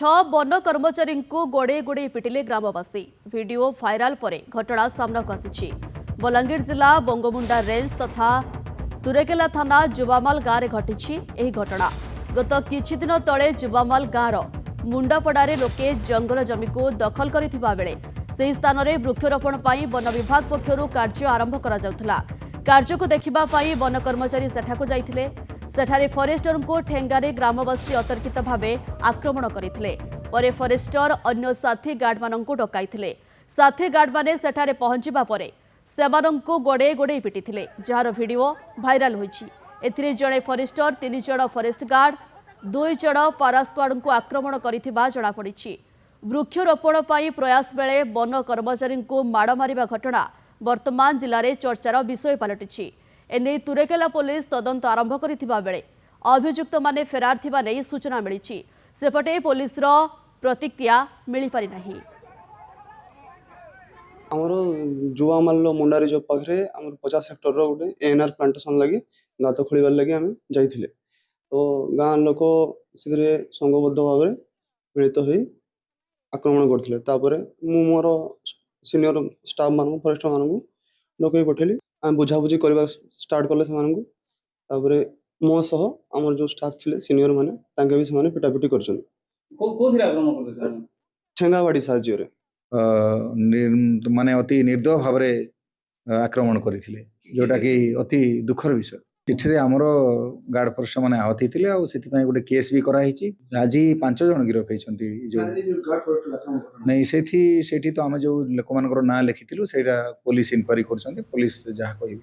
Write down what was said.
One कर्मचारी को गोड़े गोड़े पिटिले ग्रामवासी वीडियो भाइराल पर घटना सामनाक आसी बलांगीर जिला बंगमुंडा रेंज तथा तुरेकेला थाना जुबामाल गाँव में घटी घटना गत किछि दिन तले जुबामाल गाँवर मुंडापड़ारे लोके जंगल जमी को दखल करथिबा बेले सेही स्थान में वृक्षरोपण पर वन विभाग पक्षरु कार्य आरंभ करा जाउथला। कार्य को देखिबा पई वन कर्मचारी सेठाको जाइथिले। सेठारे फरेस्टर को ठेंगारे ग्रामवासी अतर्कित भावे आक्रमण करथिले। परे फरेस्टर अन्य साथी गार्ड माननकु डकाइथिले। साथी गार्ड माने सेठारे पहुंचिबा परे सेमानंकु गोड़े गोड़े पिटिथिले, जार वीडियो भाइराल होईछि। एथिरे जणे फरेस्टर 3 जण फरेस्ट गार्ड 2 जण पारा स्क्वाड को आक्रमण करिथिबा जणा पड़िछि। वृक्षरोपण पर प्रयास बेले वन कर्मचारी को माड़ मारिबा घटना वर्तमान जिले में चर्चार विषय पलटिछि। एने तुरेकेला पुलिस तदंत आरंभ करथिबा बेले अभियुक्त माने फेरार थिबा नै सूचना मिलिछि। सेपटे पुलिस रो प्रतिक्रिया मिली पारि नाही। आमर जुआमाल मुंडारी जो पाखे आम 50 हेक्टर गोटे एएनआर प्लांटेशन लगी गात खोलवार लगी आम जाइए। तो गाँ लोक से संघबद्ध भाव में मिलित हो आक्रमण करते। मोर सीनियर स्टाफ मान फरेस्ट मान लोक पठेली आम बुझाबुझी करवा स्टार्ट कले से मो सह आम जो स्टाफ थे सीनियर मैंने भी से पिटापिटी कर ठेंगाबाड़ी साहाଯ୍ୟରେ माने अति निर्दय भाव आक्रमण करथिले, जोटा कि अति दुखर विषय। चिठी आमर गार्ड फरेस्ट मैंने आहत होते और गोटे केस भी कराई। आज 5 जन गिरफ होती नहीं से तो आम जो लोक मान ना लिखी से पुलिस इनक्वारी कर पुलिस जहाँ कहे।